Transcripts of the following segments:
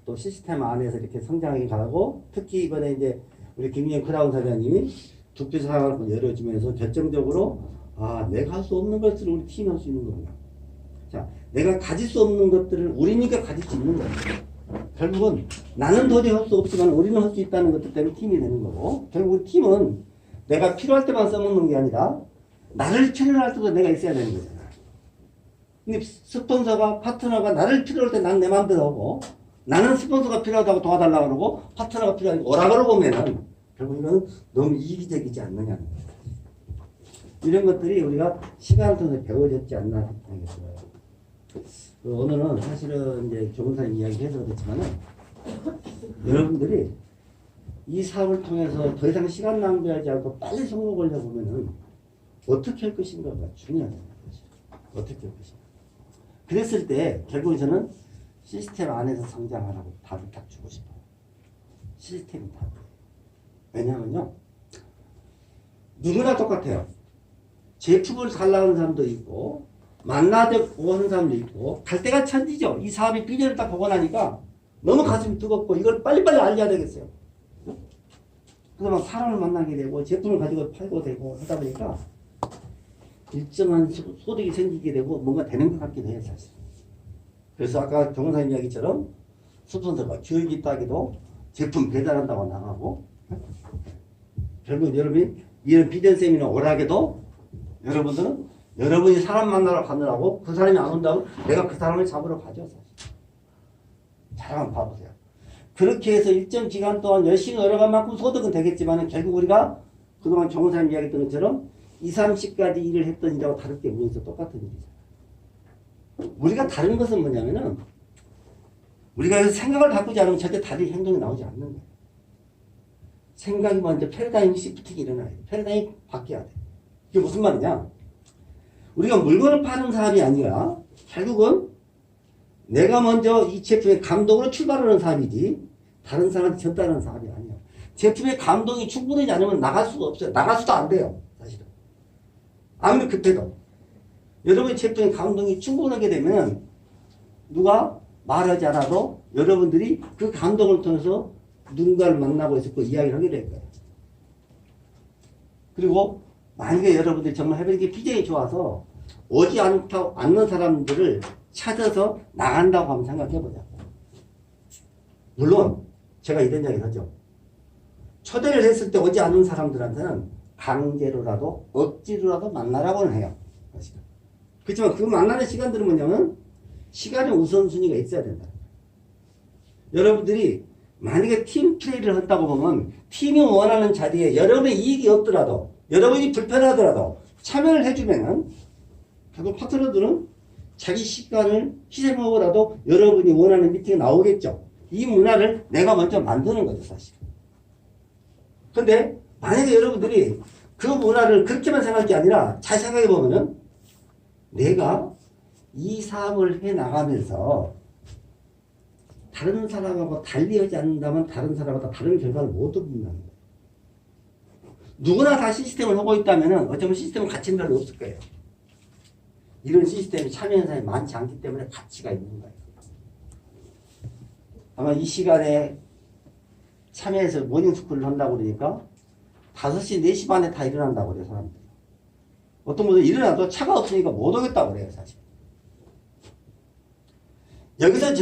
또 시스템 안에서 이렇게 성장해 가고, 특히 이번에 이제 우리 김윤영 크라운 사장님이 두피 사업을 열어주면서 결정적으로 내가 할 수 없는 것들을 우리 팀이 할 수 있는 거구나. 자, 내가 가질 수 없는 것들을 우리니까 가질 수 있는 거야. 결국은 나는 도저히 할 수 없지만 우리는 할 수 있다는 것들 때문에 팀이 되는 거고, 결국 팀은 내가 필요할 때만 써먹는 게 아니라 나를 필요할 때도 내가 있어야 되는 거잖아. 근데 스폰서가, 파트너가 나를 필요할 때 난 내 마음대로 하고, 나는 스폰서가 필요하다고 도와달라고 그러고 파트너가 필요하다고 오라 그러면은 결국 이건 너무 이기적이지 않느냐. 이런 것들이 우리가 시간을 통해서 배워졌지 않나 생각이 들어요. 오늘은 사실은 이제 조근사님 이야기해서 그렇지만은 여러분들이 이 사업을 통해서 더 이상 시간 낭비하지 않고 빨리 성공을 해보면은 어떻게 할 것인가가 중요하다는 거죠. 어떻게 할 것인가. 그랬을 때 결국에 저는 시스템 안에서 성장하라고 답을 딱 주고 싶어요. 시스템이 답. 왜냐하면요, 누구나 똑같아요. 제품을 달라는 사람도 있고 만나고 하는 사람도 있고 갈 때가 천지죠. 이 사업의 비전을 딱 보고 나니까 너무 가슴이 뜨겁고 이걸 빨리빨리 알려야 되겠어요. 그래서 막 사람을 만나게 되고 제품을 가지고 팔고 되고 하다 보니까 일정한 소득이 생기게 되고 뭔가 되는 것 같기도 해요, 사실. 그래서 아까 정원사님 이야기처럼 스폰서가 교육이 있다기도 제품 배달한다고 나가고, 결국 여러분이 이런 비전 세미나 오락에도 여러분들은 여러분이 사람 만나러 가느라고 그 사람이 안 온다고 내가 그 사람을 잡으러 가죠, 사실. 잘 한번 봐보세요. 그렇게 해서 일정 기간 동안 열심히 열어간 만큼 소득은 되겠지만 결국 우리가 그동안 정원사님 이야기했던 것처럼 2, 30까지 일을 했던 일하고 다를 게 뭐있어? 똑같은 일이잖아요. 우리가 다른 것은 뭐냐면은 우리가 생각을 바꾸지 않으면 절대 다른 행동이 나오지 않는 거예요. 생각이 먼저 패러다임 시프팅이 일어나요. 패러다임이 바뀌어야 돼. 이게 무슨 말이냐? 우리가 물건을 파는 사람이 아니라 결국은 내가 먼저 이 제품의 감동으로 출발하는 사람이지 다른 사람한테 전달하는 사람이 아니야. 제품의 감동이 충분하지 않으면 나갈 수가 없어요. 나갈 수도 안 돼요. 사실은. 아무리 급해도. 여러분의 제품의 감동이 충분하게 되면 누가 말하지 않아도 여러분들이 그 감동을 통해서 누군가를 만나고 있었고 이야기를 하게 될 거예요. 그리고 만약에 여러분들이 정말 해변이 비전이 좋아서 오지 않는 사람들을 찾아서 나간다고 한번 생각해보자. 물론 제가 이런 이야기를 하죠. 초대를 했을 때 오지 않는 사람들한테는 강제로라도 억지로라도 만나라고는 해요. 그렇지만 그 만나는 시간들은 뭐냐면 시간의 우선순위가 있어야 된다. 여러분들이 만약에 팀 플레이를 한다고 보면 팀이 원하는 자리에 여러분의 이익이 없더라도 여러분이 불편하더라도 참여를 해주면은 결국 파트너들은 자기 시간을 희생하고라도 여러분이 원하는 미팅에 나오겠죠. 이 문화를 내가 먼저 만드는 거죠, 사실. 근데 만약에 여러분들이 그 문화를 그렇게만 생각할 게 아니라 잘 생각해 보면은 내가 이 사업을 해 나가면서 다른 사람하고 달리 하지 않는다면 다른 사람보다 다른 결과를 못 얻는다는 거예요. 누구나 다 시스템을 하고 있다면 어쩌면 시스템은 가치는 별로 없을 거예요. 이런 시스템이 참여하는 사람이 많지 않기 때문에 가치가 있는 거예요. 아마 이 시간에 참여해서 모닝스쿨을 한다고 그러니까 5시, 4시 반에 다 일어난다고 그래요, 사람들이. 어떤 분들은 일어나도 차가 없으니까 못 오겠다고 그래요, 사실. 여기서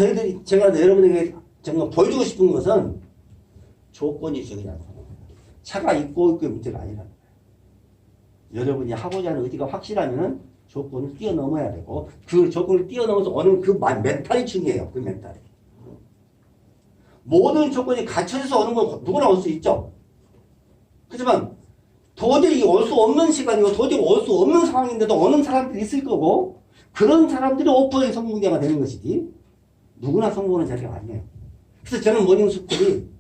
제가 여러분에게 정말 보여주고 싶은 것은 조건이 중요하다. 차가 있고 없고의 문제가 아니라는 거예요. 여러분이 하고자 하는 의지가 확실하면은 조건을 뛰어넘어야 되고 그 조건을 뛰어넘어서 오는 그 멘탈이 중요해요. 그 멘탈이. 모든 조건이 갖춰져서 오는 건 누구나 올 수 있죠. 하지만 도저히 올 수 없는 시간이고 도저히 올 수 없는 상황인데도 오는 사람들이 있을 거고 그런 사람들이 5%의 성공자가 되는 것이지 누구나 성공하는 자리가 아니에요. 그래서 저는 모닝스쿨이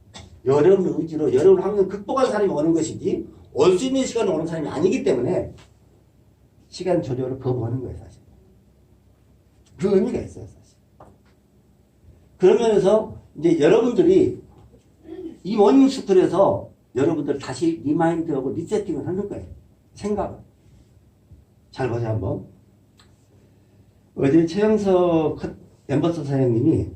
여러분 의지로 여러분 환경을 극복한 사람이 오는 것이지 올 수 있는 시간에 오는 사람이 아니기 때문에 시간 조절을 거부하는 거예요, 사실. 그 의미가 있어요, 사실. 그러면서 이제 여러분들이 이 모닝스쿨에서 여러분들 다시 리마인드하고 리세팅을 하는 거예요. 생각을. 잘 보세요, 한번. 어제 최영석 엠버서 사장님이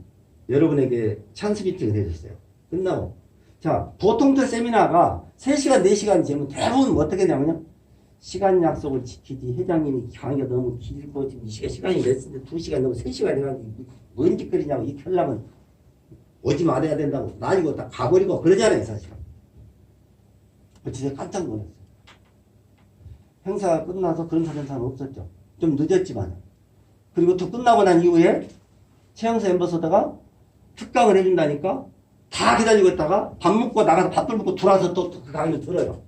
여러분에게 찬스 미팅을 해줬어요. 끝나고. 자, 보통 때 세미나가 3시간, 4시간 되면 대부분 어떻게 되냐면요. 시간 약속을 지키지. 회장님이 강의가 너무 길고 지금 시간이 됐는데 2시간 너무 3시간 해가지고 뭔 짓거리냐고 이렇게 하려면 오지 말아야 된다고 나이고 다 가버리고 그러잖아요, 사실. 진짜 깜짝 놀랐어요. 행사가 끝나서 그런 사람은 없었죠. 좀 늦었지만. 그리고 또 끝나고 난 이후에 최영사 엠버서더가 특강을 해준다니까 다 기다리고 있다가 밥 먹고 나가서 밥을 먹고 들어와서 또 그 강의를 들어요.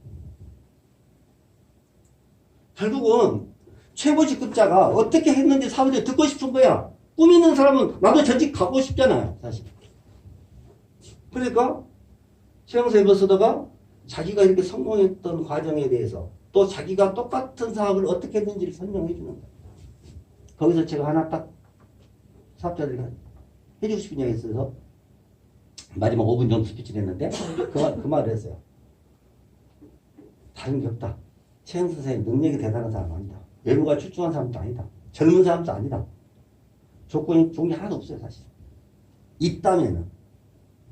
결국은 최고직급자가 어떻게 했는지 사람들이 듣고 싶은 거야. 꿈 있는 사람은 나도 저직 가고 싶잖아요, 사실. 그러니까 최영사 엠버서더가 자기가 이렇게 성공했던 과정에 대해서 또 자기가 똑같은 사업을 어떻게 했는지를 설명해 주는 거예요. 거기서 제가 하나 딱 사업자들이 해주고 싶은 이야기 있어서 마지막 5분 정도 스피치를 했는데 그 말을 했어요. 다른 게 없다. 최영사 선생님 능력이 대단한 사람 아니다. 외모가 출중한 사람도 아니다. 젊은 사람도 아니다. 조건이 좋은 게 하나도 없어요, 사실. 있다면은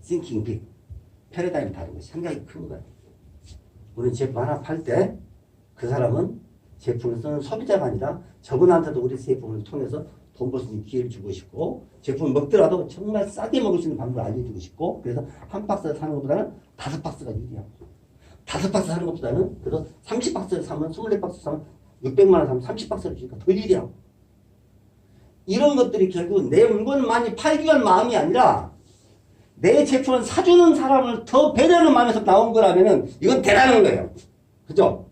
thinking big. 패러다임이 다른 것이 생각이 큰 거예요. 우리 제품 하나 팔 때 그 사람은 제품을 쓰는 소비자가 아니라 저분한테도 우리 제품을 통해서 돈 벌 수 있는 기회를 주고 싶고 제품을 먹더라도 정말 싸게 먹을 수 있는 방법을 알려주고 싶고 그래서 한 박스 사는 것보다는 5박스가 유리하고 5박스 사는 것보다는 그래서 30박스를 사면 24박스 사면 600만 원 사면 30박스를 주니까 더 유리하고 이런 것들이 결국 내 물건을 많이 팔기 위한 마음이 아니라 내 제품을 사주는 사람을 더 배려하는 마음에서 나온 거라면은 이건 대단한 거예요. 그죠?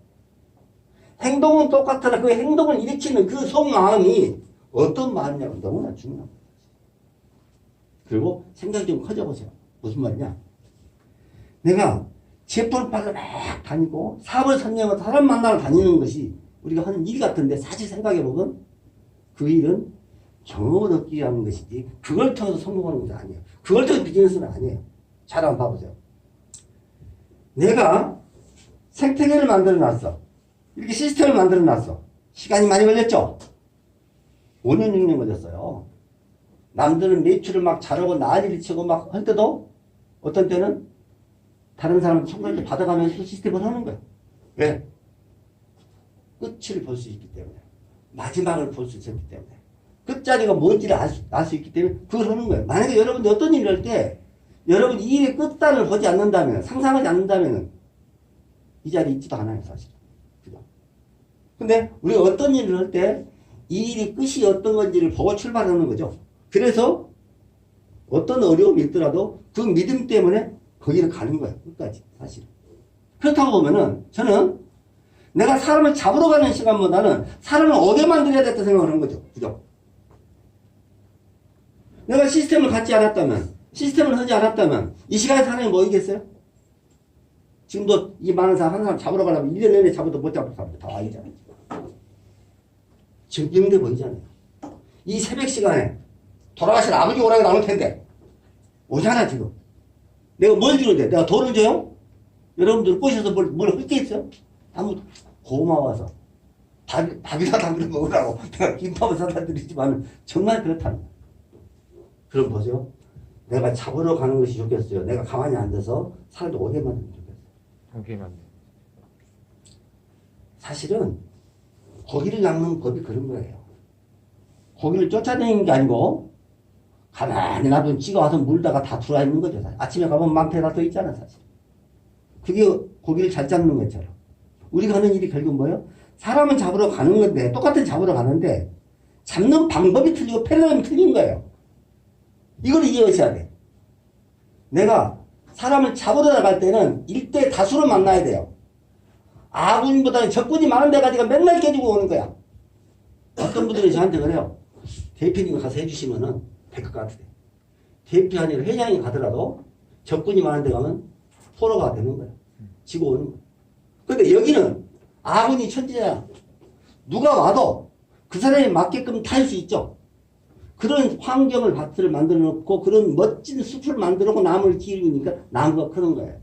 행동은 똑같으나 그 행동을 일으키는 그 속마음이 어떤 마음이냐고 너무나 중요한 거예요. 그리고 생각이 좀 커져보세요. 무슨 말이냐? 내가 제품을 팔러 막 다니고 사업을 선정하고 사람 만나러 다니는 것이 우리가 하는 일 같은데 사실 생각해보면 그 일은 경험을 얻기 위한 것이지 그걸 통해서 성공하는 것이 아니에요. 그걸 통해서 비즈니스는 아니에요. 잘 한번 봐보세요. 내가 생태계를 만들어놨어. 이렇게 시스템을 만들어놨어. 시간이 많이 걸렸죠? 5년, 6년 걸렸어요. 남들은 매출을 막 잘하고 난리를 치고 막 할 때도 어떤 때는 다른 사람한테 총괄을 받아가면서 시스템을 하는 거예요. 왜? 끝을 볼 수 있기 때문에. 마지막을 볼 수 있기 때문에. 끝자리가 뭔지를 알 수 있기 때문에 그걸 하는 거예요. 만약에 여러분들 어떤 일을 할 때 여러분 이 일의 끝단을 보지 않는다면 상상하지 않는다면 이 자리에 있지도 않아요, 사실. 그죠? 근데 우리가 어떤 일을 할 때 이 일이 끝이 어떤 건지를 보고 출발하는 거죠. 그래서 어떤 어려움이 있더라도 그 믿음 때문에 거기를 가는 거예요. 끝까지 사실. 그렇다고 보면은 저는 내가 사람을 잡으러 가는 시간보다는 사람을 오게 만들어야 됐다 생각을 하는 거죠. 그죠? 내가 시스템을 갖지 않았다면, 시스템을 하지 않았다면, 이 시간에 사람이 뭐이겠어요? 지금도 이 많은 사람, 한 사람 잡으러 가려면 1년 내내 잡아도 못 잡을 사람들 다 아니잖아요. 지금 힘들어 보이잖아요. 이 새벽 시간에 돌아가신 아버지 오라고 나올 텐데, 오잖아, 지금. 내가 뭘 주는데? 내가 돈을 줘요? 여러분들 꼬셔서 뭘 할 게 있어요? 아무도 고마워서. 밥이라도 한 그릇 먹으라고 내가 김밥을 사다 드리지만 정말 그렇다는 거예요. 그럼 보세요. 내가 잡으러 가는 것이 좋겠어요. 내가 가만히 앉아서 살도 오게 만들면 좋겠어요. 오게 만들. 사실은 고기를 낚는 법이 그런 거예요. 고기를 쫓아다니는 게 아니고 가만히 놔두면 찌가 와서 물다가 다 들어와 있는 거죠. 사실. 아침에 가면 망태에 다 떠 있잖아, 사실. 그게 고기를 잘 잡는 것처럼. 우리가 하는 일이 결국 뭐예요? 사람은 잡으러 가는 건데 똑같은 잡으러 가는데 잡는 방법이 틀리고 패러다임이 틀린 거예요. 이걸 이해하셔야 돼. 내가 사람을 잡으러 나갈 때는 일대 다수로 만나야 돼요. 아군보다는 적군이 많은 데 가지고 맨날 깨지고 오는 거야. 어떤 분들이 저한테 그래요. 대표님 가서 해주시면은 될 것 같아. 대표 아니라 회장이 가더라도 적군이 많은 데 가면 포로가 되는 거야. 지고 오는 거야. 근데 여기는 아군이 천지야. 누가 와도 그 사람이 맞게끔 탈 수 있죠. 그런 환경을 밭을 만들어 놓고 그런 멋진 숲을 만들어 놓고 나무를 키우니까 나무가 크는 거예요.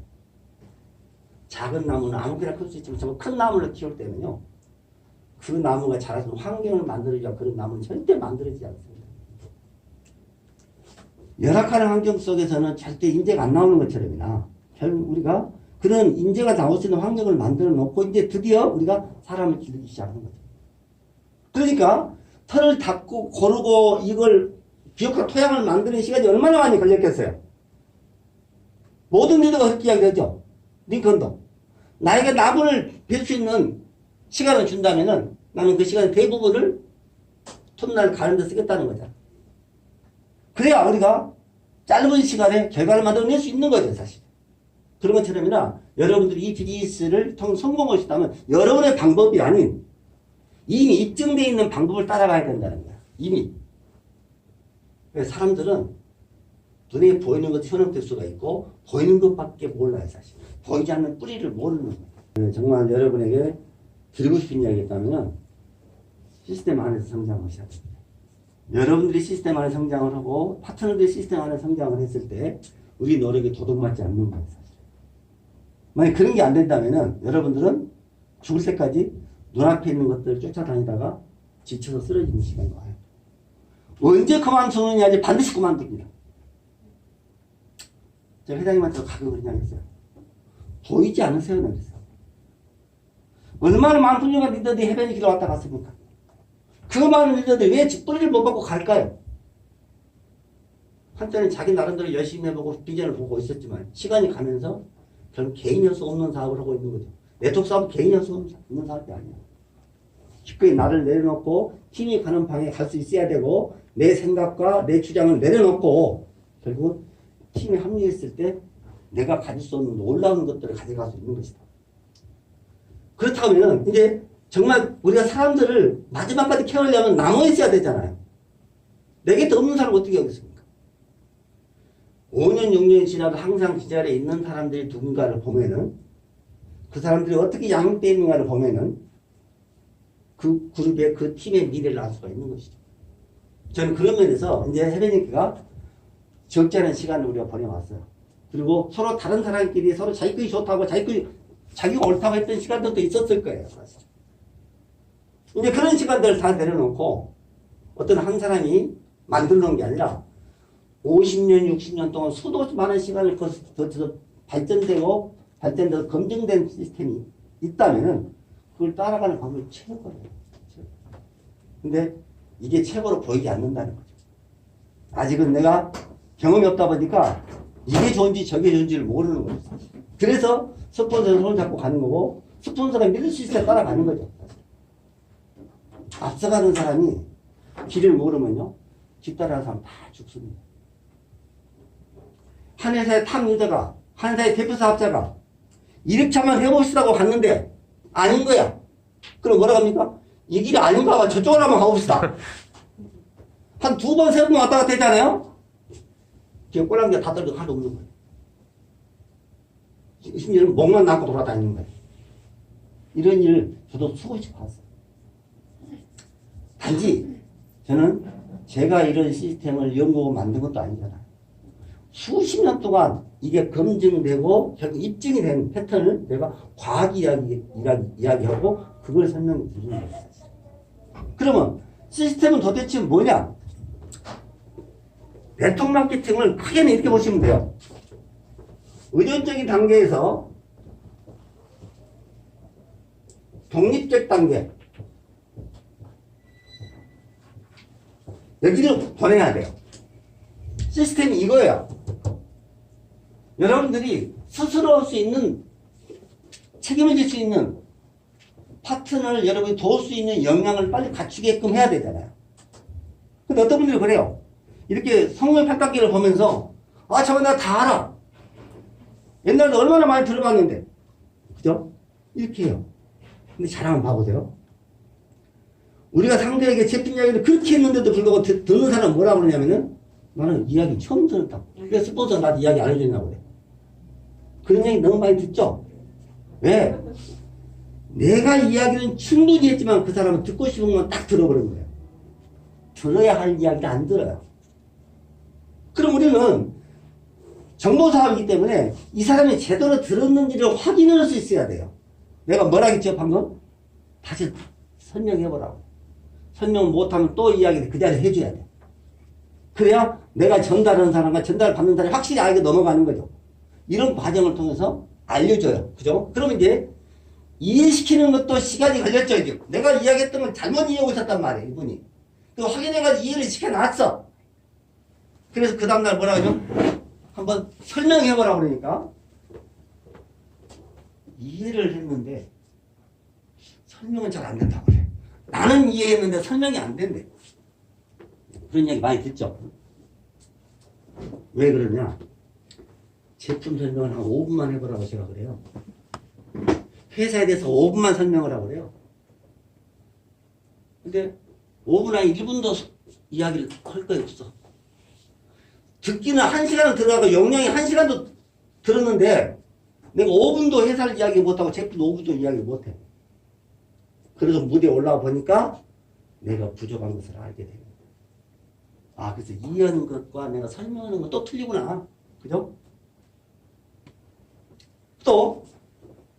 작은 나무는 아무거나 클 수 있지만 정말 큰 나무를 키울 때는요. 그 나무가 자라서 환경을 만들어줘야 그런 나무는 절대 만들어지지 않습니다. 열악한 환경 속에서는 절대 인재가 안 나오는 것처럼이나 결국 우리가 그런 인재가 나올 수 있는 환경을 만들어 놓고 이제 드디어 우리가 사람을 기르기 시작하는 거죠. 그러니까 털을 닦고 고르고 이걸 비옥한 토양을 만드는 시간이 얼마나 많이 걸렸겠어요. 모든 리더가 그렇게 이야기하죠. 링컨도. 나에게 나무를 벨 수 있는 시간을 준다면은 나는 그 시간 대부분을 톱날 가는 데 쓰겠다는 거잖아. 그래야 우리가 짧은 시간에 결과를 만들어낼 수 있는 거죠, 사실. 그런 것처럼이나 여러분들이 이 비즈니스를 통해 성공할 수 있다면 여러분의 방법이 아닌 이미 입증되어 있는 방법을 따라가야 된다는 거야. 이미. 사람들은 눈에 보이는 것도 현혹될 수가 있고 보이는 것밖에 몰라요, 사실. 보이지 않는 뿌리를 모르는 거예요. 정말 여러분에게 드리고 싶은 이야기가 있다면 시스템 안에서 성장하셔야 됩니다. 여러분들이 시스템 안에 성장을 하고 파트너들이 시스템 안에 성장을 했을 때 우리 노력이 도둑맞지 않는 거예요, 사실. 만약 그런 게 안 된다면 여러분들은 죽을 때까지 눈앞에 있는 것들을 쫓아다니다가 지쳐서 쓰러지는 시간이 와요. 언제 그만두느냐, 반드시 그만둡니다. 제가 회장님한테 가끔 그런 이야기 했어요. 보이지 않으세요? 그랬어요. 얼마나 많은 훌륭한 리더들이 해변의 길을 왔다 갔습니까? 그 많은 리더들이 왜 직분을 못 받고 갈까요? 한때는 자기 나름대로 열심히 해보고 비전을 보고 있었지만 시간이 가면서 결국 개인이 할 수 없는 사업을 하고 있는 거죠. 네트워크 사업은 개인이 할 수 없는 사업이 아니에요. 기꺼이 나를 내려놓고 팀이 가는 방에 갈 수 있어야 되고 내 생각과 내 주장을 내려놓고 결국 팀에 합류했을 때 내가 가질 수 없는 놀라운 것들을 가져갈 수 있는 것이다. 그렇다면 이제 정말 우리가 사람들을 마지막까지 케어하려면 나눠 있어야 되잖아요. 내 곁에 없는 사람 어떻게 하겠습니까? 5년, 6년 지나도 항상 그 자리에 있는 사람들이 누군가를 보면은 그 사람들이 어떻게 양육되어 있는가를 보면은 그 그룹의 그 팀의 미래를 알 수가 있는 것이죠. 저는 그런 면에서 이제 해변님께가 적지 않은 시간을 우리가 보내왔어요. 그리고 서로 다른 사람끼리 서로 자기끼리 좋다고 자기가 옳다고 했던 시간들도 있었을 거예요, 사실. 이제 그런 시간들을 다 내려놓고 어떤 한 사람이 만들어 놓은 게 아니라 50년, 60년 동안 수도 많은 시간을 거쳐서 발전되고 검증된 시스템이 있다면은 그걸 따라가는 방법이 최고예요. 근데 이게 최고로 보이지 않는다는 거죠. 아직은 내가 경험이 없다 보니까 이게 좋은지 저게 좋은지를 모르는 거죠. 그래서 스폰서는 손을 잡고 가는 거고 스폰서가 믿을 수 있어야 따라가는 거죠. 앞서가는 사람이 길을 모르면요 뒤따라가는 사람 다 죽습니다. 한 회사의 탑 리더가 한 회사의 대표 사업자가 1회차만 해봅시다고 갔는데 아닌 거야. 그럼 뭐라고 합니까? 이 길이 아닌가 봐. 저쪽으로 한번 가봅시다. 한 2번, 3번 왔다 갔다 했잖아요? 지금 꼴랑기가 다 떨어져 하나도 없는 거예요. 심지어는 목만 남고 돌아다니는 거예요. 이런 일을 저도 수없이 봤어요. 단지 저는 제가 이런 시스템을 연구하고 만든 것도 아니잖아요. 수십 년 동안 이게 검증되고 결국 입증이 된 패턴을 내가 과학 이야기하고 그걸 설명해 드리는 거예요. 그러면 시스템은 도대체 뭐냐? 네트워크 마케팅을 크게는 이렇게 보시면 돼요. 의존적인 단계에서 독립적 단계 여기를 보내야 돼요. 시스템이 이거예요. 여러분들이 스스로 할 수 있는 책임을 질 수 있는 파트너를 여러분이 도울 수 있는 역량을 빨리 갖추게끔 해야 되잖아요. 근데 어떤 분들이 그래요. 이렇게 성공의 팔각기를 보면서 아 저거 내가 다 알아. 옛날에 얼마나 많이 들어봤는데 그죠? 이렇게 해요. 근데 잘 한번 봐보세요. 우리가 상대에게 제품 이야기를 그렇게 했는데도 불구하고 듣는 사람은 뭐라고 그러냐면은 나는 이야기 처음 들었다고. 그래서 스폰서가 나한테 이야기 안 해줬냐고 그래. 그런 얘기 너무 많이 듣죠? 왜? 내가 이야기는 충분히 했지만 그 사람은 듣고 싶은 것만 딱 들어버린 거예요. 들어야 할 이야기를 안 들어요. 그럼 우리는 정보사업이기 때문에 이 사람이 제대로 들었는지를 확인할 수 있어야 돼요. 내가 뭐라 했죠 방금? 다시 설명해보라고. 설명 못하면 또 이야기를 그 자리에 해줘야 돼. 그래야 내가 전달하는 사람과 전달받는 사람이 확실히 알게 넘어가는 거죠. 이런 과정을 통해서 알려줘요. 그죠? 그러면 이제 이해시키는 것도 시간이 걸렸죠. 이제 내가 이야기했던 건 잘못 이해하고 있었단 말이에요. 이분이. 그 확인해가지고 이해를 시켜놨어. 그래서 그 다음날 뭐라 하죠? 한번 설명해보라고 그러니까 이해를 했는데 설명은 잘 안 된다고 그래. 나는 이해했는데 설명이 안 된대. 그런 이야기 많이 듣죠. 왜 그러냐? 제품 설명을 한 5분만 해보라고 제가 그래요. 회사에 대해서 5분만 설명을 하고 그래요. 근데 5분 안에 1분도 이야기를 할 거 없어. 듣기는 1시간을 들어가고 용량이 1시간도 들었는데 내가 5분도 회사를 이야기 못하고 제품도 5분도 이야기 못해. 그래서 무대에 올라와 보니까 내가 부족한 것을 알게 됩니다. 아, 그래서 이해하는 것과 내가 설명하는 건 또 틀리구나. 그죠? 또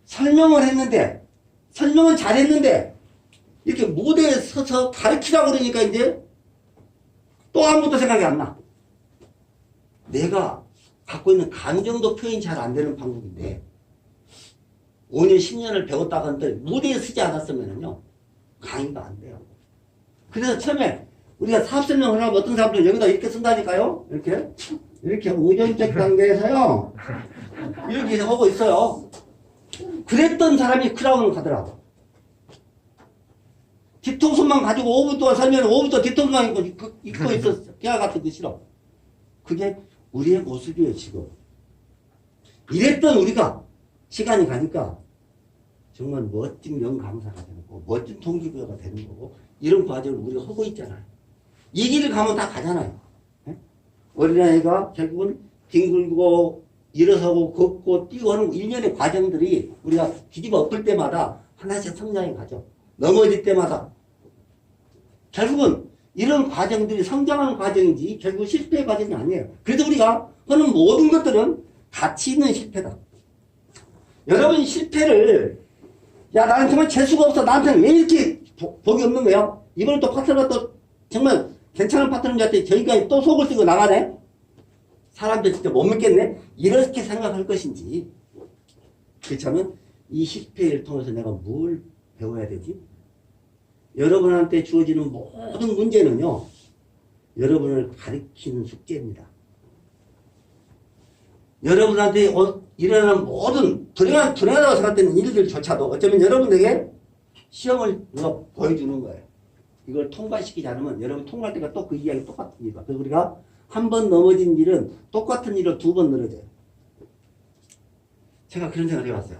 설명을 했는데 설명은 잘했는데 이렇게 무대에 서서 가르치라고 그러니까 이제 또 아무것도 생각이 안 나. 내가 갖고 있는 감정도 표현이 잘 안 되는 방법인데 5년 10년을 배웠다고 하는데 무대에 서지 않았으면요 강의가 안 돼요. 그래서 처음에 우리가 사업 설명을 하면 어떤 사람들은 여기다 이렇게 쓴다니까요. 이렇게 의존적 단계에서요 이렇게 하고 있어요. 그랬던 사람이 크라운을 가더라고. 뒤통수만 가지고 5분 동안 설명을 5분 동안 뒤통수만 입고 있었어. 기아 같은 거 싫어. 그게 우리의 모습이에요 지금. 이랬던 우리가 시간이 가니까 정말 멋진 명강사가 되는 거고 멋진 동기부여가 되는 거고 이런 과정을 우리가 하고 있잖아요. 이 길을 가면 다 가잖아요. 네? 어린아이가 결국은 뒹굴고 일어서고 걷고 뛰고 하는 일련의 과정들이 우리가 뒤집어 엎을 때마다 하나씩 성장해 가죠. 넘어질 때마다 결국은 이런 과정들이 성장하는 과정이지 결국 실패의 과정이 아니에요. 그래서 우리가 하는 모든 것들은 가치 있는 실패다. 여러분 실패를 야 나는 정말 재수가 없어 나한테는 왜 이렇게 복이 없는 거야? 이번에 또 파트너가 또 정말 괜찮은 파트너한테 저희가 또 속을 쓰고 나가네? 사람들 진짜 못 믿겠네? 이렇게 생각할 것인지 그렇다면 이 실패를 통해서 내가 뭘 배워야 되지? 여러분한테 주어지는 모든 문제는요 여러분을 가리키는 숙제입니다. 여러분한테 일어나는 모든 불행하다고 생각되는 일들조차도 어쩌면 여러분에게 시험을 누가 보여주는 거예요. 이걸 통과시키지 않으면 여러분 통과할 때가 또 그 이야기 똑같습니다. 그래서 우리가 한 번 넘어진 일은 똑같은 일을 2번 늘어져요. 제가 그런 생각을 해봤어요.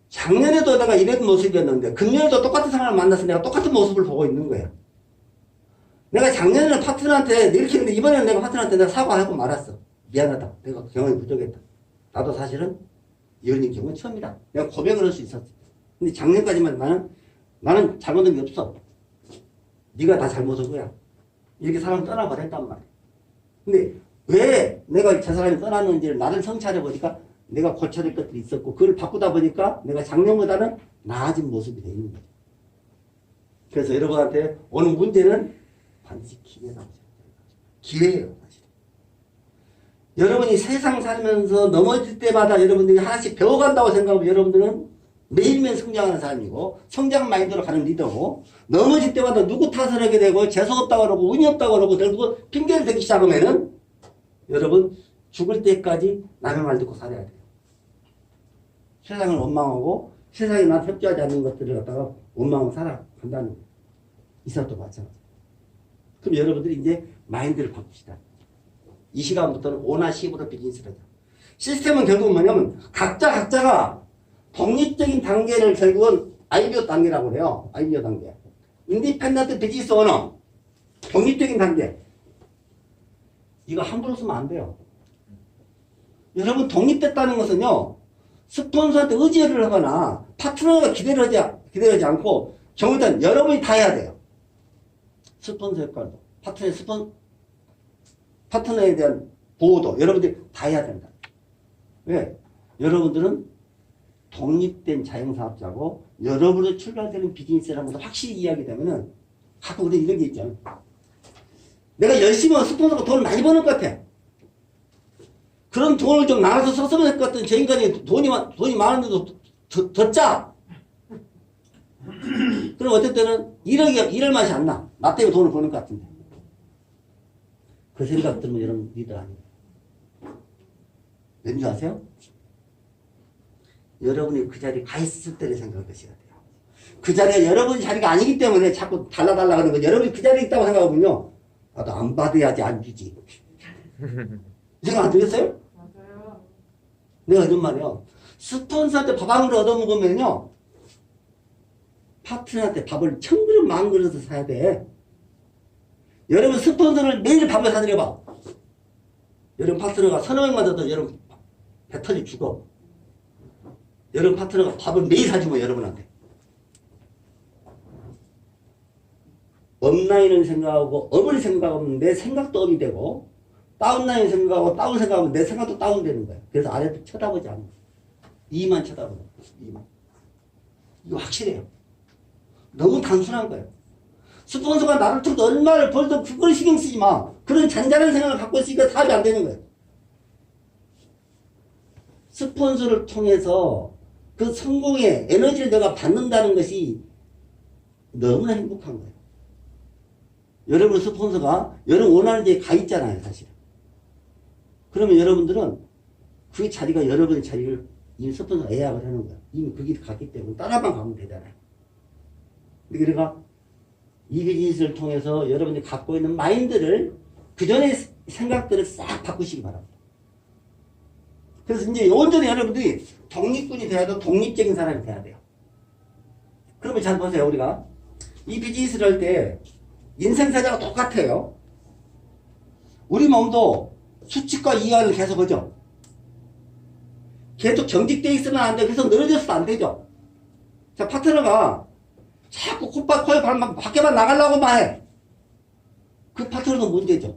작년에도 내가 이런 모습이었는데 금년에도 똑같은 사람을 만나서 내가 똑같은 모습을 보고 있는 거예요. 내가 작년에는 파트너한테 이렇게 했는데 이번에는 내가 파트너한테 내가 사과하고 말았어. 미안하다. 내가 경험이 부족했다. 나도 사실은 이런 경우는 처음이다. 내가 고백을 할 수 있었어. 근데 작년까지만 나는 잘못한 게 없어. 네가 다 잘못한 거야. 이렇게 사람 떠나버렸단 말이야. 근데 왜 내가 저 사람이 떠났는지를 나를 성찰해 보니까 내가 고쳐야 될 것들이 있었고 그걸 바꾸다 보니까 내가 작년보다는 나아진 모습이 되는 거예요. 그래서 여러분한테 오는 문제는 반드시 기회라고 생각해요. 기회예요. 사실. 여러분이 세상 살면서 넘어질 때마다 여러분들이 하나씩 배워간다고 생각하면 여러분들은 매일매일 성장하는 사람이고 성장 마인드로 가는 리더고 넘어질 때마다 누구 탓을 하게 되고 재수없다고 그러고 운이 없다고 그러고 결국 핑계를 대기 시작하면은 여러분 죽을 때까지 남의 말 듣고 살아야 돼요. 세상을 원망하고 세상에 나한테 협조하지 않는 것들을 갖다가 원망하고 살아간다는 거예요. 이 사람도 마찬가지. 그럼 여러분들이 이제 마인드를 바꿉시다. 이 시간부터는 오나 십으로 비즈니스를 하자. 시스템은 결국은 뭐냐면 각자가 독립적인 단계를 결국은 아이디어 단계라고 해요. 아이디어 단계. 인디펜던트 비즈니스 오너. 독립적인 단계. 이거 함부로 쓰면 안 돼요. 여러분 독립됐다는 것은요. 스폰서한테 의지를 하거나 파트너가 기대하지 않고 경우는 여러분이 다 해야 돼요. 스폰서 역할도. 파트너에 대한 보호도 여러분들이 다 해야 된다. 왜? 여러분들은 독립된 자영사업자고 여러분으로 출발되는 비즈니스라는 것을 확실히 이야기되면은 가끔 우리 이런 게 있잖아요. 내가 열심히 하면 스폰서가 돈을 많이 버는 것 같아. 그런 돈을 좀 나눠서 썼으면 할 것 같은 저 인간이 돈이 많은데도 더 짜. 그럼 어떨 때는 일할 맛이 안 나. 나 때문에 돈을 버는 것 같은데. 그 생각 들으면 여러분 리더 아니에요. 왠지 아세요? 여러분이 그 자리에 가 있을 때를 생각하셔야 돼요. 그 자리가 여러분 자리가 아니기 때문에 자꾸 달라달라 하는 거. 여러분이 그 자리에 있다고 생각하면요. 나도 안 받아야지 안 주지. 생각 안 들겠어요? 맞아요. 내가 이런 말이요. 스폰서한테 밥 한 그릇 얻어먹으면요. 파트너한테 밥을 1000그릇 10,000그릇을 사야 돼. 여러분 스폰서를 매일 밥을 사드려봐. 여러분 파트너가 1,000명만 줘도 여러분 배 터지 죽어. 여러분 파트너가 밥을 매일 사주면 여러분한테. 업라인을 생각하고 업을 생각하면 내 생각도 업이 되고 다운라인 생각하고 다운 생각하면 내 생각도 다운되는 거예요. 그래서 아래도 쳐다보지 않는 거예요. 이만 쳐다보는 거예요. 이만. 이거 확실해요. 너무 단순한 거예요. 스폰서가 나를 통해서 얼마를 벌든 그걸 신경 쓰지 마. 그런 잔잔한 생각을 갖고 있으니까 사업이 안 되는 거예요. 스폰서를 통해서 그 성공의 에너지를 내가 받는다는 것이 너무나 행복한 거예요. 여러분 스폰서가 여러분 원하는 데에 가 있잖아요, 사실. 그러면 여러분들은 그 자리가 여러분의 자리를 이미 스폰서가 예약을 하는 거예요. 이미 그 길을 갔기 때문에 따라만 가면 되잖아요. 그러니까 이 비즈니스를 통해서 여러분이 갖고 있는 마인드를 그 전에 생각들을 싹 바꾸시기 바랍니다. 그래서 이제 온전히 여러분들이 독립군이 돼야 돼. 독립적인 사람이 돼야 돼요. 그러면 잘 보세요. 우리가 이 비즈니스를 할 때 인생사자가 똑같아요. 우리 몸도 수칙과 이하를 계속 하죠. 계속 경직되어 있으면 안 돼. 그래서 늘어져서도 안 되죠. 자, 파트너가 자꾸 콧밥, 코에 밖에만 나가려고만 해. 그 파트너도 문제죠.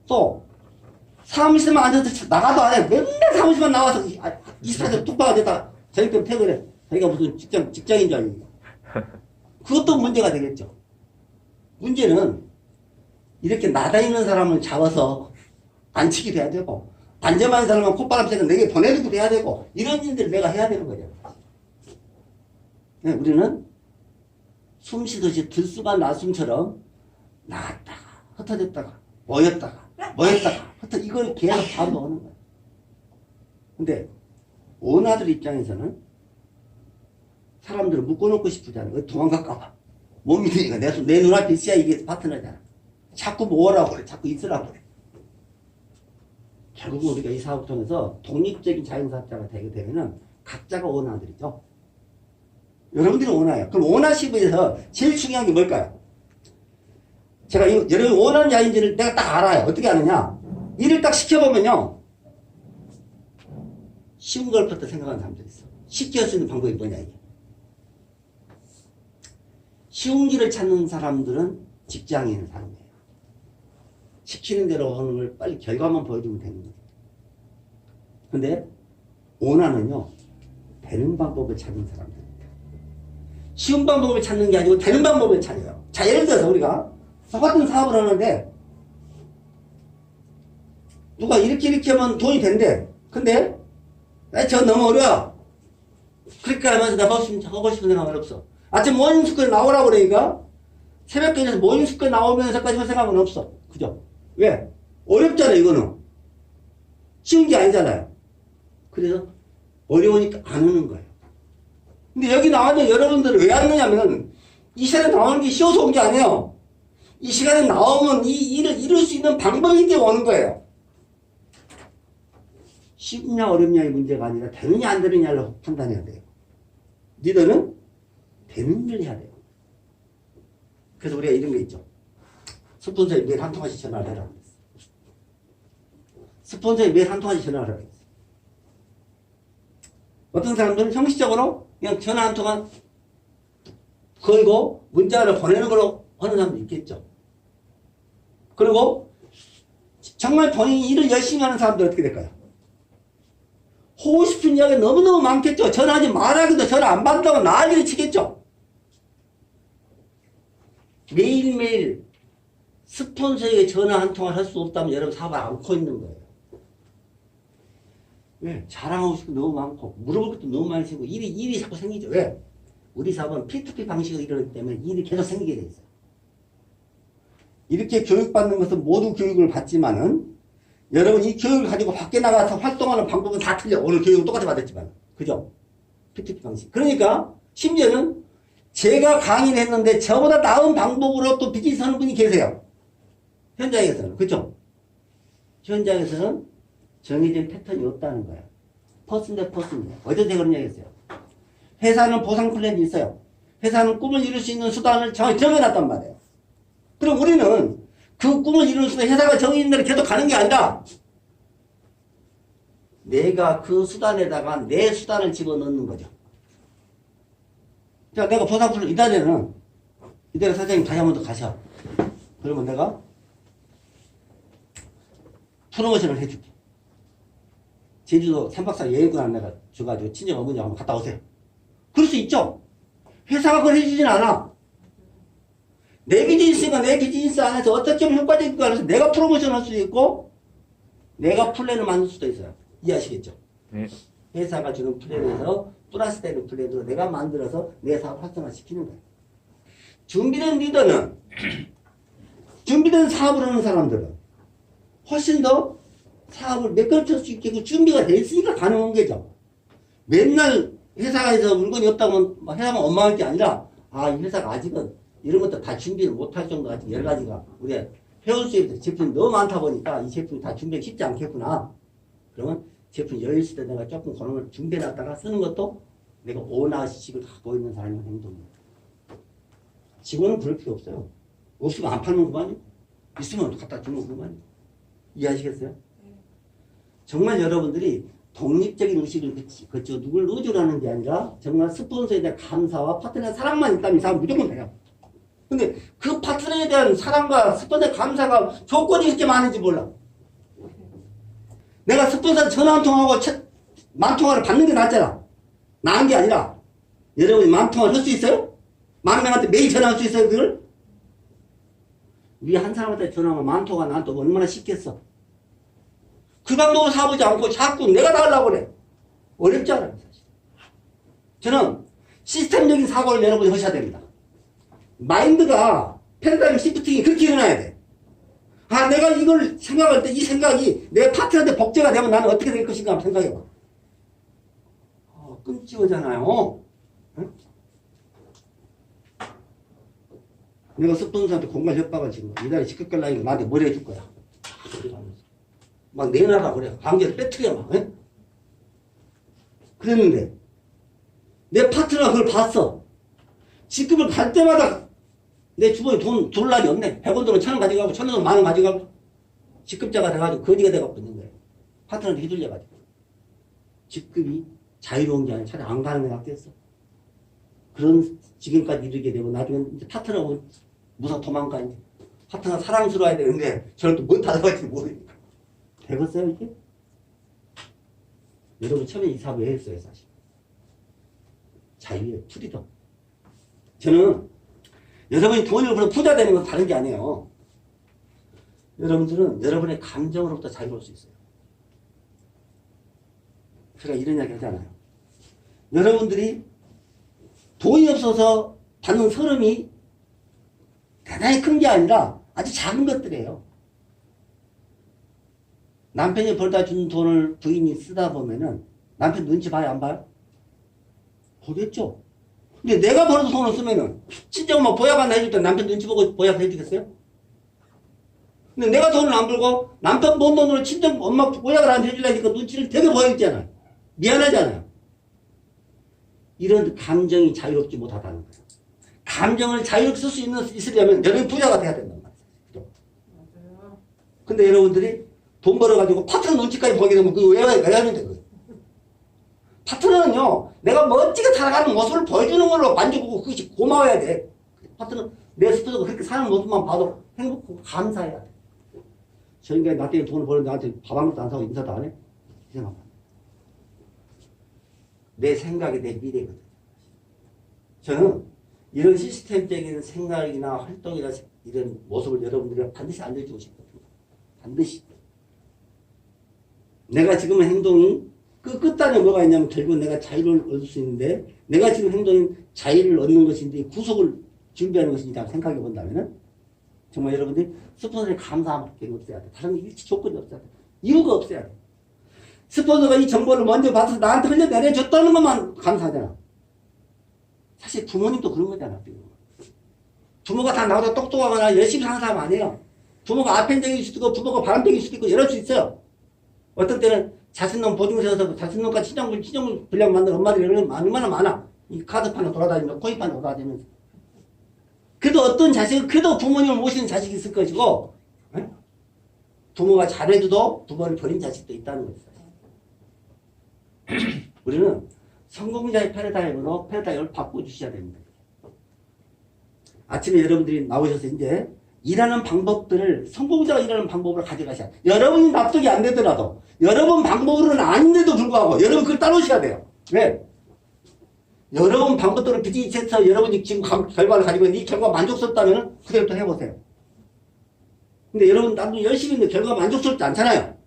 또 사무실에만 앉아서 나가도 안 해. 맨날 사무실만 나와서 24시간 뚝박아 됐다. 자기 때문에 퇴근해. 자기가 무슨 직장인 줄 알고. 그것도 문제가 되겠죠. 문제는 이렇게 나다니는 사람을 잡아서 안치기 돼야 되고 안전한 사람은 콧바람 쐬는 내게 보내주고 돼야 되고 이런 일들을 내가 해야 되는 거죠. 네, 우리는 숨 쉬듯이 들숨만 나숨처럼 나갔다가 흩어졌다가 모였다가 이걸 계속 반복하는 거예요. 근데 오너들 입장에서는 사람들을 묶어놓고 싶잖아요. 도망갈까봐. 못 믿으니까 내 눈앞에 있어야 이게 파트너잖아. 자꾸 모으라고 그래. 자꾸 있으라고 그래. 결국은 우리가 이 사업을 통해서 독립적인 자영사업자가 되게 되면은 각자가 오너들이죠. 여러분들이 오너예요. 그럼 오너십에서 제일 중요한 게 뭘까요? 제가 여러분이 원하는 자인지를 내가 딱 알아요. 어떻게 아느냐? 일을 딱 시켜보면요. 쉬운 걸부터 생각하는 사람들이 있어. 쉽게 할 수 있는 방법이 뭐냐, 이게. 쉬운 길을 찾는 사람들은 직장에 있는 사람이에요. 시키는 대로 하는 걸 빨리 결과만 보여주면 되는 거예요. 근데 오너는요. 되는 방법을 찾는 사람들입니다. 쉬운 방법을 찾는 게 아니고 되는 방법을 찾아요. 자, 예를 들어서 우리가 똑같은 사업을 하는데 누가 이렇게 하면 돈이 된대. 근데 저 너무 어려워. 그렇게 하면서 내가 하고 싶은 생각은 없어. 아침 모닝스쿨에 나오라고 그러니까 새벽에 일어나서 모닝스쿨에 나오면서까지 할 생각은 없어. 그죠? 왜? 어렵잖아요, 이거는. 쉬운 게 아니잖아요. 그래서 어려우니까 안 오는 거예요. 근데 여기 나왔는데 여러분들은 왜 왔느냐면 이 시간에 나오는 게 쉬워서 온 게 아니에요. 이 시간에 나오면 이 일을 이룰 수 있는 방법이 때문에 오는 거예요. 쉽냐 어렵냐의 문제가 아니라 되느냐 안 되느냐를 판단해야 돼요. 리더는 되는 일을 해야 돼요. 그래서 우리가 이런 게 있죠. 스폰서에 매일 한 통화씩 전화를 해라. 스폰서에 매일 한 통화씩 전화를 하라. 어떤 사람들은 형식적으로 그냥 전화 한 통화 걸고 문자를 보내는 걸로 하는 사람도 있겠죠. 그리고 정말 본인이 일을 열심히 하는 사람들 어떻게 될까요? 하고 싶은 이야기가 너무너무 많겠죠. 전화하지 말아야겠다. 전화 안 받는다고 난리를 치겠죠. 매일매일 스폰서에게 전화 한 통을 할 수 없다면 여러분 사업을 안고 있는 거예요. 왜? 자랑하고 싶은 거 너무 많고 물어볼 것도 너무 많이 생기고 일이 자꾸 생기죠. 왜? 우리 사업은 P2P 방식으로 이루어지기 때문에 일이 계속 생기게 돼 있어요. 이렇게 교육받는 것은 모두 교육을 받지만은 여러분 이 교육을 가지고 밖에 나가서 활동하는 방법은 다 틀려. 오늘 교육은 똑같이 받았지만. 그죠? P2P 방식. 그러니까 심지어는 제가 강의를 했는데 저보다 나은 방법으로 또 비즈니스 하는 분이 계세요. 현장에서는. 그죠? 현장에서는 정해진 패턴이 없다는 거예요. 퍼슨 대 퍼슨이에요. 어제 제가 그런 얘기 했어요. 회사는 보상 플랜이 있어요. 회사는 꿈을 이룰 수 있는 수단을 정확히 정해놨단 말이에요. 그럼 우리는 그 꿈을 이루는 수단, 회사가 정해진 대로 계속 가는 게 아니라 내가 그 수단에다가 내 수단을 집어넣는 거죠. 자, 내가 보상 플랜, 이달에는 사장님 다이아몬드 가셔. 그러면 내가 프로모션을 해줄게. 제주도 3박 4일 여행권 내가 줘가지고 친정 어머니 한번 갔다 오세요. 그럴 수 있죠. 회사가 그걸 해주진 않아. 내 비즈니스가 내 비즈니스 안에서 어떻게 하면 효과적인가 해서 내가 프로모션 할 수도 있고 내가 플랜을 만들 수도 있어요. 이해하시겠죠? 네. 회사가 주는 플랜에서 플러스 되는 플랜으로 내가 만들어서 내 사업 활성화시키는 거예요. 준비된 리더는 준비된 사업을 하는 사람들은 훨씬 더 사업을 매끄럽게 할 수 있게 준비가 돼 있으니까 가능한 거죠. 맨날 회사에서 물건이 없다면 회사만 원망할 게 아니라 이 회사가 아직은 이런 것도 다 준비를 못할 정도 아직 여러 가지가 우리가 회원 수입에서 제품이 너무 많다 보니까 이 제품이 다 준비하기 쉽지 않겠구나. 그러면 제품 열있을 때 내가 조금 그런 걸 준비해놨다가 쓰는 것도 내가 오너식을 갖고 있는 사람의 행동입니다. 직원은 그럴 필요 없어요. 없으면 안 팔는 것만이요. 있으면 갖다 주는 것만이요. 이해하시겠어요? 정말 여러분들이 독립적인 의식을 그쵸 누굴 의존 하는 게 아니라 정말 스폰서에 대한 감사와 파트너의 사랑만 있다면 이 사람 무조건 돼요. 근데 그 파트너에 대한 사랑과 스폰서의 감사가 조건이 이렇게 많은지 몰라. 내가 스폰서한테 전화 한 통하고 만 통화를 받는 게 낫잖아. 나은 게 아니라 여러분이 만 통화를 할 수 있어요? 만 명한테 매일 전화할 수 있어요 그걸? 우리 한 사람한테 전화하면 만 통화 나한테 얼마나 쉽겠어. 그 방법을 사보지 않고 자꾸 내가 다 하려고 그래. 어렵지 않아요, 사실. 저는 시스템적인 사고를 여러분이 하셔야 됩니다. 마인드가 패러다임 시프팅이 그렇게 일어나야 돼. 내가 이걸 생각할 때 이 생각이 내 파트너한테 복제가 되면 나는 어떻게 될 것인가 한번 생각해봐. 끔찍하잖아요. 응? 내가 스폰서한테 공간 협박을 지금 이달에 시끌끌라니까 나한테 뭘 해줄 거야. 막 내놔라 그래. 관계를 빼뜨려 막. 에? 그랬는데 내 파트너가 그걸 봤어. 직급을 갈 때마다 내 주머니 돈 둘 날이 없네. 100원 돈은 1,000원 가져가고 1,000원 돈은 10,000원 가져가고 직급자가 돼가지고 거지가 돼갖고 있는 거예요. 파트너한테 휘둘려가지고. 직급이 자유로운 게 아니라 차라리 안 가는 게 낫겠어. 그런 지금까지 이르게 되고 나중에 이제 파트너가 무사 도망가 이제. 파트너가 사랑스러워야 되는데 저는 또 못 따라갈지 모르니까. 되겠어요 이게? 여러분 처음에 이 사업을 왜 했어요 사실? 자유의 프리덤. 저는 여러분이 돈을 벌어 부자 되는 건 다른 게 아니에요. 여러분들은 여러분의 감정으로부터 자유로울 수 있어요. 제가 이런 이야기 하잖아요. 여러분들이 돈이 없어서 받는 서름이 대단히 큰 게 아니라 아주 작은 것들이에요. 남편이 벌다 준 돈을 부인이 쓰다 보면은 남편 눈치 봐요, 안 봐요? 보겠죠? 근데 내가 벌어서 돈을 쓰면은 친정엄마 보약 하나 해줄 때 남편 눈치 보고 보약 해주겠어요? 근데 내가 돈을 안 벌고 남편 번 돈으로 친정엄마 보약을 안 해주려니까 눈치를 되게 보여있잖아요. 미안하잖아요. 이런 감정이 자유롭지 못하다는 거예요. 감정을 자유롭게 쓸 수 있으려면 여러분이 부자가 돼야 된단 말이에요. 맞아요. 근데 여러분들이 돈 벌어가지고 파트너 눈치까지 보게 되면 그거 왜 하는데 그거. 파트너는요, 내가 멋지게 살아가는 모습을 보여주는 걸로 만족하고 그것이 고마워야 돼. 파트너, 내 스폰서가 그렇게 사는 모습만 봐도 행복하고 감사해야 돼. 저 인간이 나 때문에 돈을 벌었는데 나한테 밥 한 것도 안 사고 인사도 안 해? 이상한 거야. 내 생각이 내 미래거든. 저는 이런 시스템적인 생각이나 활동이나 이런 모습을 여러분들이 반드시 알려주고 싶거든요. 반드시. 내가 지금 행동이 그 끝단에 뭐가 있냐면 결국 내가 자유를 얻을 수 있는데 내가 지금 행동이 자유를 얻는 것인데 구속을 준비하는 것이니까 생각해 본다면은 정말 여러분들이 스폰서에 감사함밖에 없어야 돼. 다른 일치 조건이 없어야 돼. 이유가 없어야 돼. 스폰서가 이 정보를 먼저 받아서 나한테 흘려내려줬다는 것만 감사하잖아. 사실 부모님도 그런 거잖아. 부모가 다 나보다 똑똑하거나 열심히 사는 사람 아니에요. 부모가 아편적일 수도 있고 부모가 바람적일 수도 있고 이럴 수 있어요. 어떤 때는 자신놈 보증 세워서 자신놈과 친정을 분량 만든 엄마들이 얼마나 많아. 이 카드판에 돌아다니면서 코인판에 돌아다니면서. 그래도 어떤 자식은 그래도 부모님을 모시는 자식이 있을 것이고 에? 부모가 잘해줘도 부모를 버린 자식도 있다는 거죠. 우리는 성공자의 패러다임을 바꿔주셔야 됩니다. 아침에 여러분들이 나오셔서 이제 일하는 방법들을 성공자가 일하는 방법으로 가져가셔야 돼요. 여러분이 납득이 안 되더라도 여러분 방법으로는 아닌데도 불구하고 여러분 그걸 따르셔야 돼요. 왜? 여러분 방법대로 비즈니스에서 여러분이 지금 결과를 가지고 있는 이 결과가 만족스럽다면 그대로 해보세요. 근데 여러분 나도 열심히 했는데 결과가 만족스럽지 않잖아요.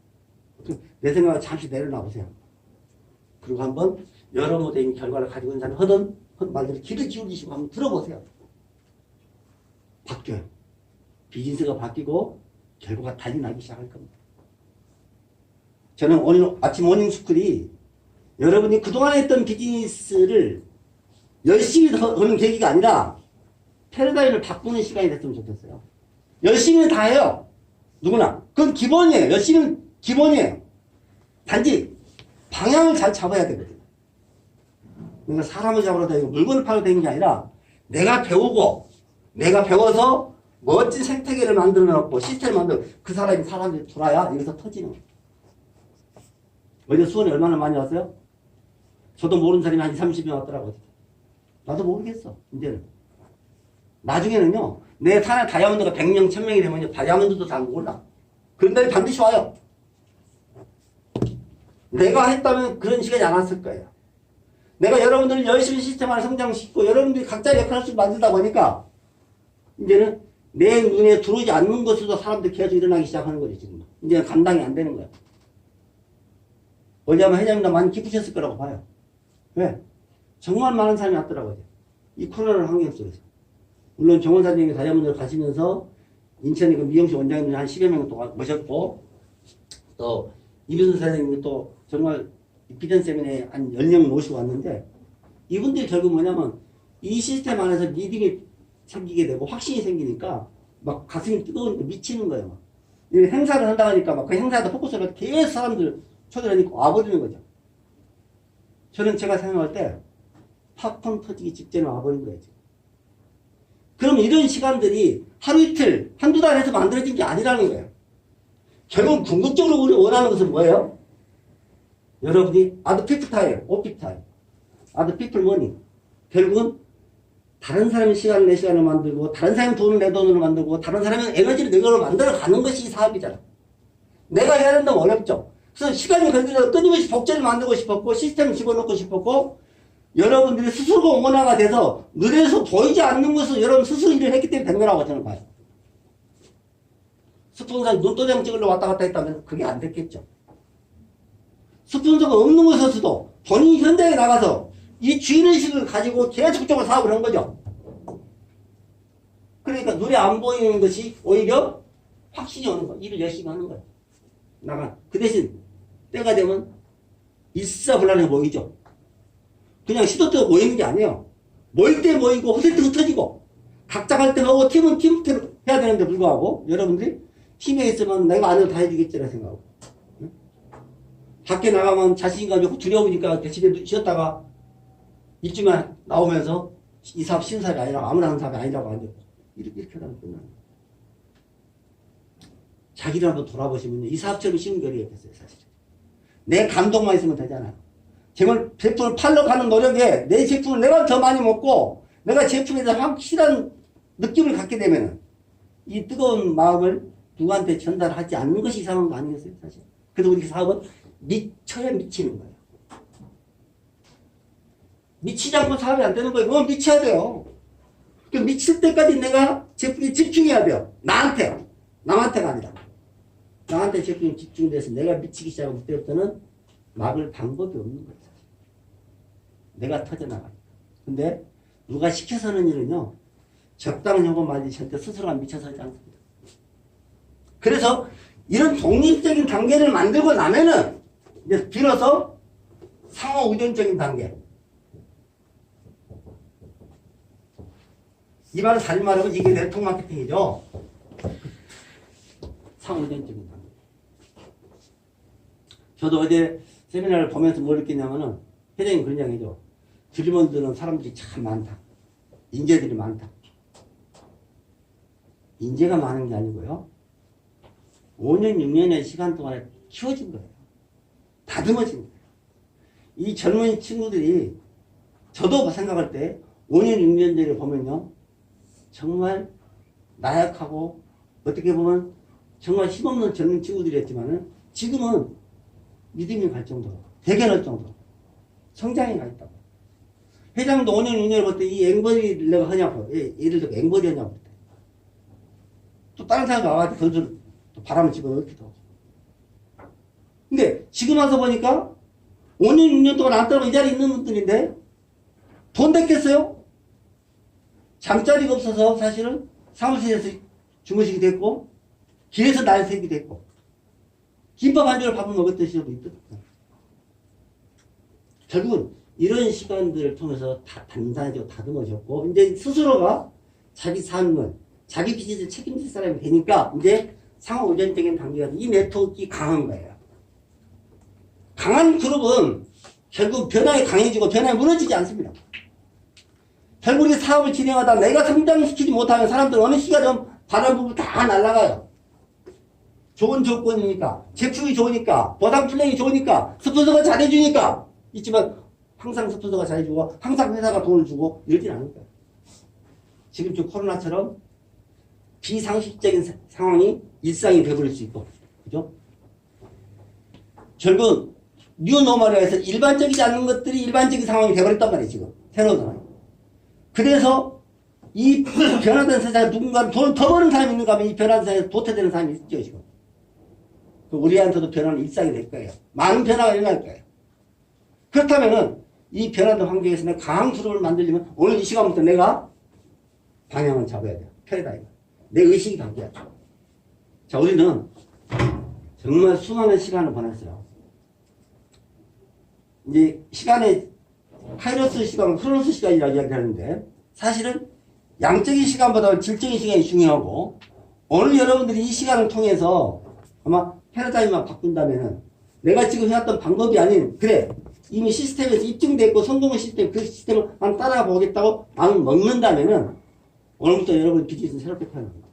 내 생각을 잠시 내려놔보세요. 그리고 한번 여러분의 이미 결과를 가지고 있는 사람이 하던 말들을 귀를 기울이시고 한번 들어보세요. 바뀌어요. 비즈니스가 바뀌고 결과가 달리 나기 시작할 겁니다. 저는 오늘 아침 모닝스쿨이 여러분이 그동안 했던 비즈니스를 열심히 하는 계기가 아니라 패러다임을 바꾸는 시간이 됐으면 좋겠어요. 열심히는 다 해요. 누구나. 그건 기본이에요. 열심히는 기본이에요. 단지 방향을 잘 잡아야 되거든요. 그러니까 사람을 잡으러 다니고 물건을 팔러 다니는 게 아니라 내가 배우고 내가 배워서 멋진 생태계를 만들어 놓고 시스템을 만들어 그 사람들이 돌아야 여기서 터지는 거예요. 어제 수원에 얼마나 많이 왔어요? 저도 모르는 사람이 한 20, 30명 왔더라고요. 나도 모르겠어. 이제는. 나중에는요. 내 산에 다이아몬드가 100명, 1000명이 되면 다이아몬드도 잘 몰라. 그런 날이 반드시 와요. 내가 했다면 그런 시간이 안 왔을 거예요. 내가 여러분들을 열심히 시스템 안에 성장시키고 여러분들이 각자의 역할을 만들다 보니까 이제는 내 눈에 들어오지 않는 것으로도 사람들이 계속 일어나기 시작하는 거죠. 지금. 이제는 감당이 안 되는 거예요. 어제 아마 회장님도 많이 기쁘셨을 거라고 봐요. 왜? 정말 많은 사람이 왔더라고요. 이 코로나 환경 속에서. 물론 정원사님이 다이아몬드를 가시면서 인천에 그 미용실 원장님이 한 10여 명 동안 모셨고 또 이비순 선생님이 또 정말 비전 세미나에 한 10명 모시고 왔는데 이분들이 결국 뭐냐면 이 시스템 안에서 리딩이 생기게 되고 확신이 생기니까 막 가슴이 뜨거우니까 미치는 거예요. 막. 행사를 한다고 하니까 막 그 행사에다 포커스를 계속 사람들 초대하니까 와버리는 거죠. 저는 제가 생각할 때 팝콘 터지기 직전에 와버린 거예요. 지금. 그럼 이런 시간들이 하루 이틀, 한두 달 해서 만들어진 게 아니라는 거예요. 결국 궁극적으로 우리 원하는 것은 뭐예요? 여러분이 other people time, off time, other people money. 결국은 다른 사람의 시간을 내 시간을 만들고 다른 사람의 돈을 내 돈으로 만들고 다른 사람의 에너지를 내 걸로 만들어가는 것이 사업이잖아. 내가 해야 된다면 어렵죠. 그래서 시간이 걸리더라도 끊임없이 복제를 만들고 싶었고 시스템을 집어넣고 싶었고 여러분들이 스스로가 원화가 돼서 눈에서 보이지 않는 것을 여러분 스스로 일을 했기 때문에 된 거라고 저는 봐요. 스폰서가 눈도장 찍으러 왔다 갔다 했다면 그게 안 됐겠죠. 스폰서가 없는 곳에서도 본인이 현장에 나가서 이 주인의식을 가지고 계속적으로 사업을 한 거죠. 그러니까 눈에 안 보이는 것이 오히려 확신이 오는 거예요. 일을 열심히 하는 거예요. 그 대신 때가 되면 일사불란해 보이죠. 그냥 시도 때가 모이는 게 아니에요. 모일 때 모이고 흩을 때 흩어지고 각자 갈 때 하고 팀은 팀대로 해야 되는데 불구하고 여러분들이 팀에 있으면 내가 안 해도 다 해주겠지라 생각하고 응? 밖에 나가면 자신감이 없고 두려우니까 집에 쉬었다가 일주만 나오면서 이 사업 쉬운 사업이 아니라 아무나 하는 사업이 아니라고 하죠. 이렇게 하다가 끝나는 거예요. 자기를 한번 돌아보시면 이 사업처럼 쉬운 결이겠어요. 사실은. 내 감동만 있으면 되잖아요. 제품을 팔러 가는 노력에 내 제품을 내가 더 많이 먹고 내가 제품에 대해서 확실한 느낌을 갖게 되면 이 뜨거운 마음을 누구한테 전달하지 않는 것이 이상한 거 아니겠어요? 사실. 그래서 우리 사업은 미쳐야 미치는 거예요. 미치지 않고 사업이 안 되는 거예요. 그건 미쳐야 돼요. 그 미칠 때까지 내가 제품에 집중해야 돼요. 나한테. 남한테가 아니라. 나한테 제품이 집중돼서 내가 미치기 시작하면 그때부터는 막을 방법이 없는 거예요. 내가 터져나가요. 근데 누가 시켜서 하는 일은요. 적당하고 말이 절대 스스로가 미쳐서 하지 않습니다. 그래서 이런 독립적인 단계를 만들고 나면은 이제 비로소 상호 의존적인 단계. 이 말은 다른 말하면 이게 네트워크 마케팅이죠. 상호 의존적인 단계. 저도 어제 세미나를 보면서 뭘 느끼냐면은 회장님 그런 이야기죠. 드리먼들은 사람들이 참 많다. 인재들이 많다. 인재가 많은 게 아니고요. 5년, 6년의 시간 동안에 키워진 거예요. 다듬어진 거예요. 이 젊은 친구들이 저도 생각할 때 5년, 6년 전에 보면요. 정말 나약하고 어떻게 보면 정말 힘없는 젊은 친구들이었지만은 지금은 믿음이 갈 정도로 대견할 정도로 성장해 가 있다고. 회장도 5년, 6년을 볼 때 이 앵벌이를 내가 하냐고. 예를 들어 앵벌이 하냐고. 또 다른 사람이 와가지고 건설 또 바람을 집어넣기도 하고. 근데 지금 와서 보니까 5년, 6년 동안 안 따라고 이 자리에 있는 분들인데 돈 됐겠어요? 잠자리가 없어서 사실은 사무실에서 주무시게 됐고 길에서 날 새기도 했고 김밥 한 줄 밥을 먹었던 시절도 있더라고요. 결국은 이런 시간들을 통해서 다 단단해지고 다듬어졌고 이제 스스로가 자기 삶을 자기 비즈니스를 책임질 사람이 되니까 이제 상호 의존적인 단계가 이 네트워크가 강한 거예요. 강한 그룹은 결국 변화에 강해지고 변화에 무너지지 않습니다. 결국 이 사업을 진행하다 내가 성장시키지 못하면 사람들은 어느 시기가 좀 바람 부분 다 날아가요. 좋은 조건이니까, 제품이 좋으니까, 보상 플랜이 좋으니까, 스폰서가 잘해주니까 있지만 항상 스폰서가 잘해주고 항상 회사가 돈을 주고 이러진 않을 거예요. 지금 저 코로나처럼 비상식적인 상황이 일상이 되어버릴 수 있고, 그죠? 결국 뉴노멀에서 일반적이지 않는 것들이 일반적인 상황이 되어버렸단 말이에요. 지금 새로운 상황. 그래서 이 변화된 세상에 누군가 돈을 더 버는 사람이 있는가 하면 이 변화된 세상에 도태되는 사람이 있죠. 지금 우리한테도 변화는 일상이 될 거예요. 많은 변화가 일어날 거예요. 그렇다면은 이 변화된 환경에서 내가 강한 그룹을 만들려면 오늘 이 시간부터 내가 방향을 잡아야 돼요. 패러다임. 내 의식이 바뀌어야 돼요. 자, 우리는 정말 수많은 시간을 보냈어요. 이제 시간에 카이로스 시간, 크로노스 시간이라고 이야기하는데 사실은 양적인 시간보다 질적인 시간이 중요하고 오늘 여러분들이 이 시간을 통해서 아마 패러다임만 바꾼다면은 내가 지금 해왔던 방법이 아닌 그래 이미 시스템에서 입증됐고 성공의 시스템 그 시스템을 한 따라가 보겠다고 마음 먹는다면은 오늘부터 여러분 비즈니스는 새롭게 파는 겁니다.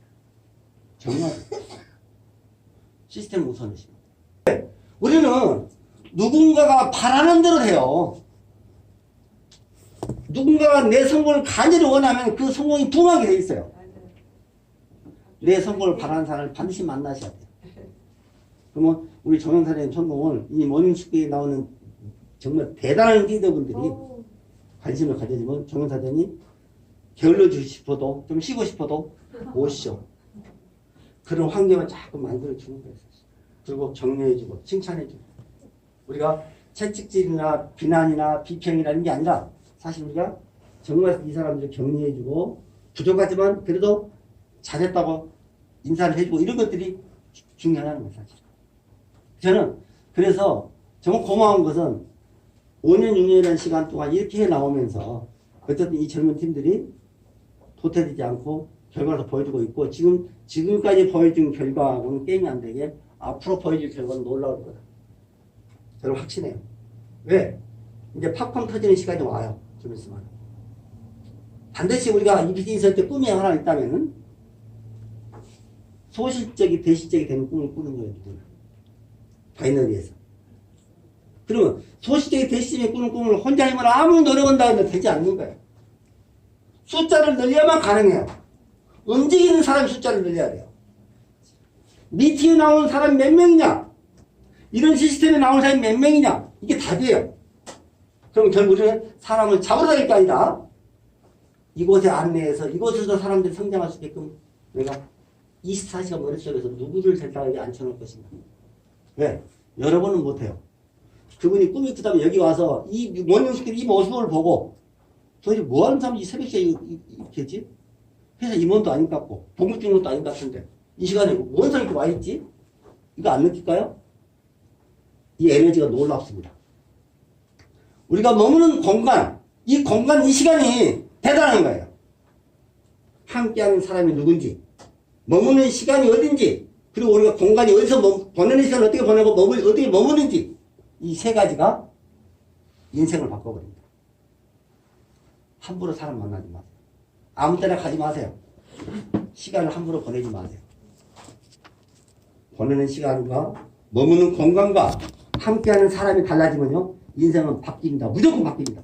정말 시스템 우선이십니다. 우리는 누군가가 바라는 대로 해요. 누군가가 내 성공을 간절히 원하면 그 성공이 붕하게 돼 있어요. 내 성공을 바라는 사람을 반드시 만나셔야 돼요. 그러면 우리 정영사님 성공을 이 모닝스크에 나오는 정말 대단한 리더분들이 관심을 가져주면 정영사님이 게을러 주고 싶어도 좀 쉬고 싶어도 오시죠. 그런 환경을 자꾸 만들어주는 거예요. 그리고 격려해주고 칭찬해주고 우리가 채찍질이나 비난이나 비평이라는 게 아니라 사실 우리가 정말 이 사람들을 격려해주고 부족하지만 그래도 잘했다고 인사를 해주고 이런 것들이 중요하다는 거예요. 사실. 저는 그래서 정말 고마운 것은 5년, 6년이라는 시간 동안 이렇게 해 나오면서 어쨌든 이 젊은 팀들이 도태되지 않고 결과를 보여주고 있고 지금까지 보여준 결과하고는 게임이 안 되게 앞으로 보여줄 결과는 놀라울 거다. 저는 확신해요. 왜? 이제 팝콘 터지는 시간이 와요. 좀 있으면. 반드시 우리가 이 비즈니스 할 때 꿈이 하나 있다면은 소실적이 대실적이 되는 꿈을 꾸는 거예요. 바이너리에서. 그러면 소실적이 대실적이 꾸는 꿈을 혼자 하면 아무 노력한다 해도 되지 않는 거예요. 숫자를 늘려야만 가능해요. 움직이는 사람이 숫자를 늘려야 돼요. 미팅에 나오는 사람이 몇 명이냐? 이런 시스템에 나오는 사람이 몇 명이냐? 이게 답이에요. 그럼 결국 우리는 사람을 잡으러 다닐 게 아니다. 이곳에 안내해서 이곳에서 사람들이 성장할 수 있게끔 내가 24시간 머릿속에서 누구를 생각하게 앉혀놓을 것인가. 왜? 여러분은 못해요. 그분이 꿈이 크다면 여기 와서 이 모닝스킬 이 모습을 보고 도대체 뭐 하는 사람이 새벽 시간에 있겠지? 회사 임원도 아닌 것 같고 복무 중인 것도 아닌 것 같은데 이 시간에 뭔 사람이 이렇게 와 있지? 이거 안 느낄까요? 이 에너지가 놀랍습니다. 우리가 머무는 공간, 이 공간, 이 시간이 대단한 거예요. 함께하는 사람이 누군지, 머무는 시간이 어딘지, 그리고 우리가 공간이 어디서 보내는 시간을 어떻게 보내고 어떻게 머무는지, 이 세 가지가 인생을 바꿔버립니다. 함부로 사람 만나지 마세요. 아무 때나 가지 마세요. 시간을 함부로 보내지 마세요. 보내는 시간과 머무는 공간과 함께하는 사람이 달라지면요, 인생은 바뀝니다. 무조건 바뀝니다.